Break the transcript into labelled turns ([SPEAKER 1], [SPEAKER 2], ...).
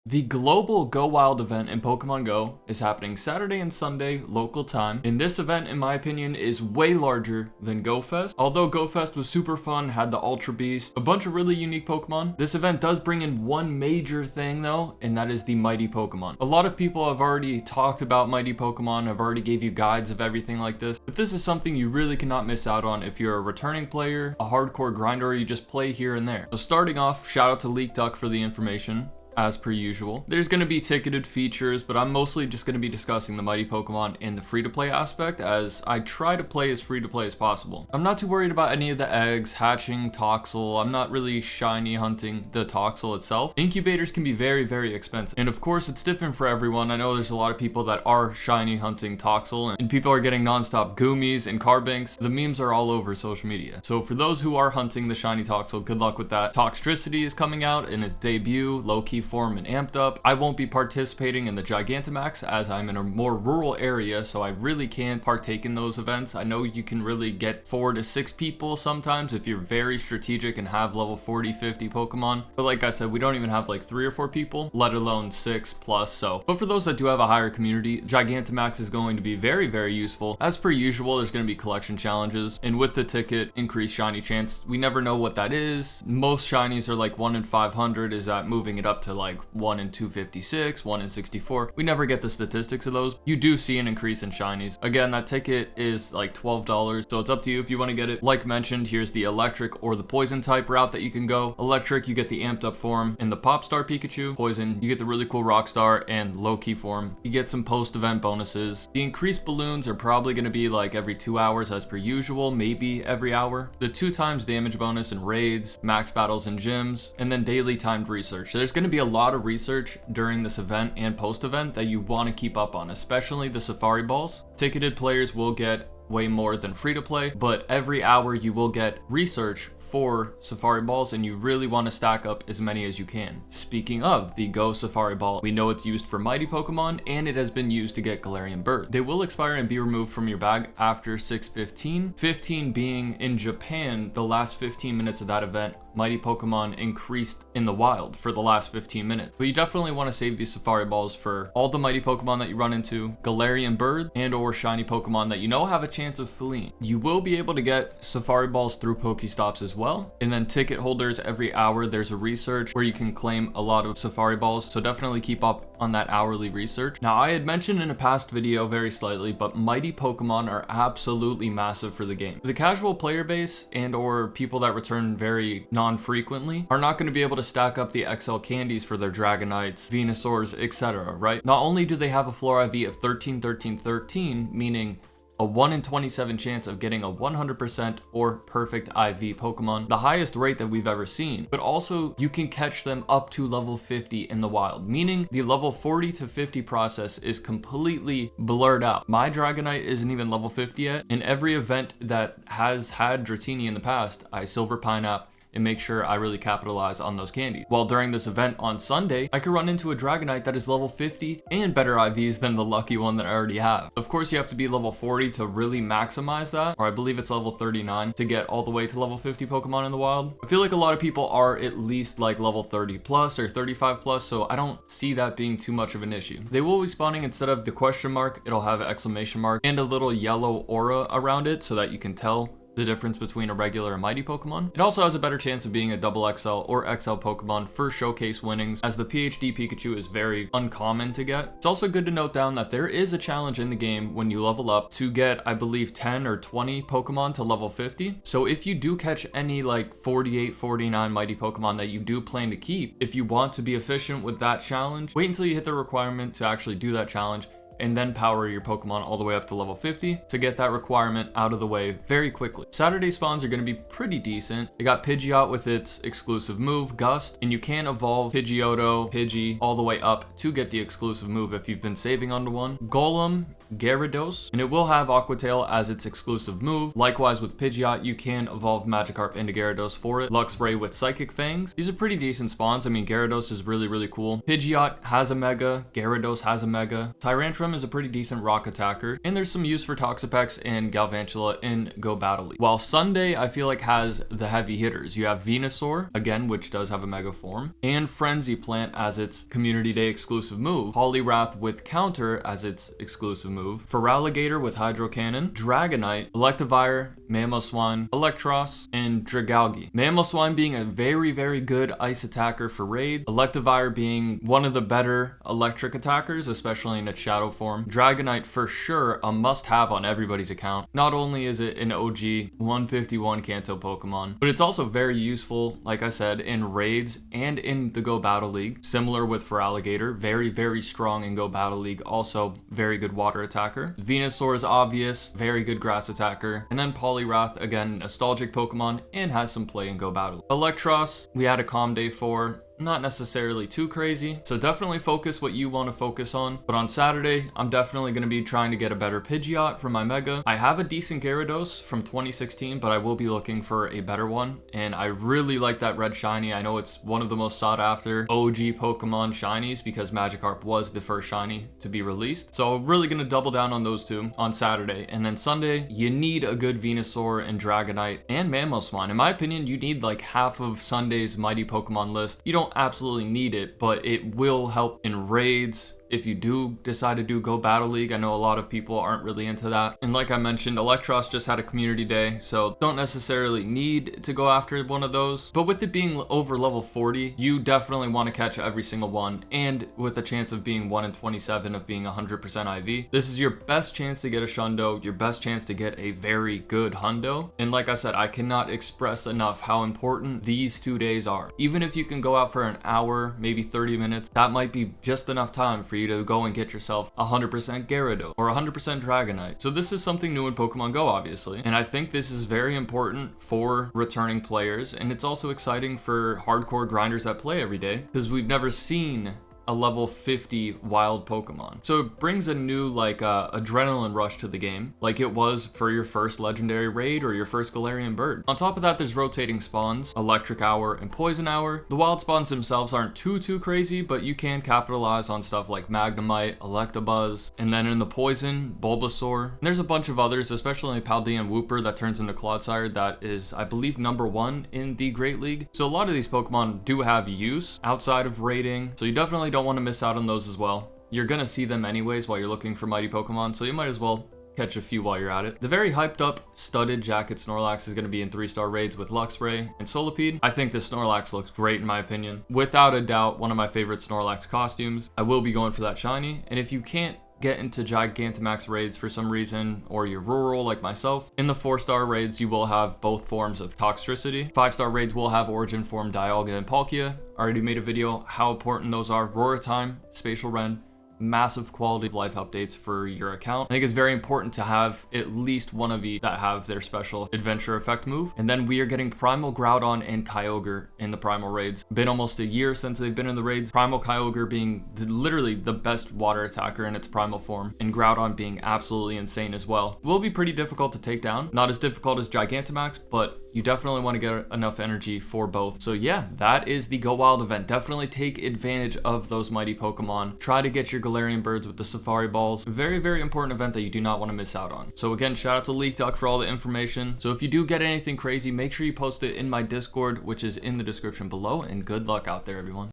[SPEAKER 1] The global Go Wild event in Pokemon Go is happening Saturday and Sunday local time, and this event in my opinion is way larger than Go Fest. Although Go Fest was super fun, had the Ultra Beast, a bunch of really unique Pokemon, this event does bring in one major thing though, and that is the Mighty Pokemon. A lot of people have already talked about Mighty Pokemon, have already gave you guides of everything like this, but this is something you really cannot miss out on if you're a returning player, a hardcore grinder, or you just play here and there. So starting off, shout out to Leak Duck for the information. As per usual, there's going to be ticketed features, but I'm mostly just going to be discussing the Mighty Pokemon in the free-to-play aspect, as I try to play as free-to-play as possible. I'm not too worried about any of the eggs, hatching, Toxel. I'm not really shiny hunting the Toxel itself. Incubators can be very, very expensive, and of course it's different for everyone. I know there's a lot of people that are shiny hunting Toxel, and people are getting non-stop Goomies and Carbanks. The memes are all over social media. So for those who are hunting the shiny Toxel, good luck with that. Toxtricity is coming out in its debut, low-key form and amped up. I won't be participating in the Gigantamax as I'm in a more rural area, so I really can't partake in those events. I know you can really get 4 to 6 people sometimes if you're very strategic and have level 40, 50 Pokemon. But like I said, we don't even have like 3 or 4 people, let alone 6 plus. But for those that do have a higher community, Gigantamax is going to be very, very useful. As per usual, there's going to be collection challenges, and with the ticket, increased shiny chance. We never know what that is. Most shinies are like 1 in 500. Is that moving it up to like 1 in 256, 1 in 64? We never get the statistics of those. You do see an increase in shinies. Again, that ticket is like $12, so it's up to you if you want to get it. Like mentioned, here's the electric or the poison type route that you can go. Electric, you get the amped up form and the Popstar Pikachu. Poison, you get the really cool Rockstar and low-key form. You get some post-event bonuses. The increased balloons are probably going to be like every 2 hours as per usual, maybe every hour. The 2 times damage bonus in raids, max battles in gyms, and then daily timed research. There's going to be a lot of research during this event and post-event that you want to keep up on, especially the Safari Balls. Ticketed players will get way more than free-to-play, but every hour you will get research for Safari Balls, and you really want to stack up as many as you can. Speaking of the Go Safari Ball, we know it's used for Mighty Pokemon, and it has been used to get Galarian Bird. They will expire and be removed from your bag after 6:15. 15 being in Japan, the last 15 minutes of that event, Mighty Pokemon increased in the wild for the last 15 minutes. But you definitely want to save these Safari Balls for all the Mighty Pokemon that you run into, Galarian Bird, and or shiny Pokemon that you know have a chance of fleeing. You will be able to get Safari Balls through Pokestops as well. And then ticket holders, every hour there's a research where you can claim a lot of Safari Balls, so definitely keep up on that hourly research. Now, I had mentioned in a past video very slightly, but Mighty Pokemon are absolutely massive for the game. The casual player base and or people that return very non-frequently are not going to be able to stack up the XL candies for their Dragonites, Venusaurs, etc., right? Not only do they have a floor IV of 13, 13, 13, meaning a 1 in 27 chance of getting a 100% or perfect IV Pokemon, the highest rate that we've ever seen, but also you can catch them up to level 50 in the wild, meaning the level 40 to 50 process is completely blurred out. My Dragonite isn't even level 50 yet. In every event that has had Dratini in the past, I Silver Pineapple and make sure I really capitalize on those candies. While during this event on Sunday, I could run into a Dragonite that is level 50 and better IVs than the lucky one that I already have. Of course, you have to be level 40 to really maximize that, or I believe it's level 39 to get all the way to level 50 Pokemon in the wild. I feel like a lot of people are at least like level 30 plus or 35 plus, so I don't see that being too much of an issue. They will be spawning, instead of the question mark, it'll have an exclamation mark and a little yellow aura around it so that you can tell the difference between a regular and Mighty Pokemon. It also has a better chance of being a double XL or XL Pokemon for showcase winnings, as the PhD Pikachu is very uncommon to get. It's also good to note down that there is a challenge in the game when you level up to get, I believe, 10 or 20 Pokemon to level 50. So if you do catch any like 48, 49 Mighty Pokemon that you do plan to keep, if you want to be efficient with that challenge, wait until you hit the requirement to actually do that challenge, and then power your Pokemon all the way up to level 50 to get that requirement out of the way very quickly. Saturday spawns are going to be pretty decent. They got Pidgeot with its exclusive move, Gust, and you can evolve Pidgeotto, Pidgey, all the way up to get the exclusive move if you've been saving onto one. Golem Gyarados, and it will have Aqua Tail as its exclusive move. Likewise with Pidgeot, you can evolve Magikarp into Gyarados for it. Luxray with Psychic Fangs. These are pretty decent spawns. I mean, Gyarados is really cool. Pidgeot has a Mega, Gyarados has a Mega. Tyrantrum is a pretty decent rock attacker, and there's some use for Toxapex and Galvantula in Go Battle League. While Sunday, I feel like, has the heavy hitters. You have Venusaur, again, which does have a Mega form, and Frenzy Plant as its Community Day exclusive move. Poliwrath with Counter as its exclusive move. Feraligatr with Hydro Cannon, Dragonite, Electivire, Mamoswine, Electros, and Dragalge. Mamoswine being a very good ice attacker for raid. Electivire being one of the better electric attackers, especially in its shadow form. Dragonite for sure a must-have on everybody's account. Not only is it an OG 151 Kanto Pokemon, but it's also very useful, like I said, in raids and in the Go Battle League. Similar with Feraligatr, very strong in Go Battle League, also very good water attacker. Venusaur is obvious, very good grass attacker. And then Poliwrath, again, nostalgic Pokemon and has some play in Go Battle. Electros, we had a calm day for. Not necessarily too crazy, so definitely focus what you want to focus on. But on Saturday, I'm definitely going to be trying to get a better Pidgeot for my Mega. I have a decent Gyarados from 2016, but I will be looking for a better one, and I really like that red shiny. I know it's one of the most sought after OG Pokemon shinies because Magikarp was the first shiny to be released, so I'm really going to double down on those two on Saturday. And then Sunday, you need a good Venusaur and Dragonite and Mamoswine. In my opinion, you need like half of Sunday's mighty Pokemon list. You don't absolutely need it, but it will help in raids. If you do decide to do Go Battle League, I know a lot of people aren't really into that. And like I mentioned, Electros just had a community day, so don't necessarily need to go after one of those. But with it being over level 40, you definitely want to catch every single one. And with a chance of being 1 in 27 of being 100% IV, this is your best chance to get a Shundo, your best chance to get a very good Hundo. And like I said, I cannot express enough how important these 2 days are. Even if you can go out for an hour, maybe 30 minutes, that might be just enough time for you to go and get yourself 100% Gyarados or 100% Dragonite. So this is something new in Pokemon Go, obviously, and I think this is very important for returning players, and it's also exciting for hardcore grinders that play every day because we've never seen a level 50 wild Pokemon. So it brings a new adrenaline rush to the game, like it was for your first legendary raid or your first Galarian bird. On top of that, there's rotating spawns, Electric Hour and Poison Hour. The wild spawns themselves aren't too crazy, but you can capitalize on stuff like Magnemite, Electabuzz, and then in the poison, Bulbasaur. And there's a bunch of others, especially Paldean Wooper that turns into Clodsire that is, I believe, #1 in the Great League. So a lot of these Pokemon do have use outside of raiding, so you definitely don't want to miss out on those as well. You're gonna see them anyways while you're looking for mighty Pokemon, so you might as well catch a few while you're at it. The very hyped up studded jacket Snorlax is going to be in 3-star raids with Luxray and Solipede. I think this Snorlax looks great in my opinion. Without a doubt, one of my favorite Snorlax costumes. I will be going for that shiny, and if you can't get into Gigantamax raids for some reason, or you're rural like myself, in the 4-star raids you will have both forms of Toxtricity. 5-star raids will have Origin Form, Dialga, and Palkia. I already made a video how important those are. Roar Time, Spatial Rend, massive quality of life updates for your account. I think it's very important to have at least one of each that have their special adventure effect move. And then we are getting Primal Groudon and Kyogre in the Primal raids. Been almost a year since they've been in the raids. Primal Kyogre being literally the best water attacker in its primal form, and Groudon being absolutely insane as well. Will be pretty difficult to take down. Not as difficult as Gigantamax, but you definitely want to get enough energy for both. So yeah, that is the Go Wild event. Definitely take advantage of those mighty Pokemon. Try to get your Galarian birds with the Safari Balls. Very, very important event that you do not want to miss out on. So again, shout out to Leak Duck for all the information. So if you do get anything crazy, make sure you post it in my Discord, which is in the description below, and good luck out there, everyone.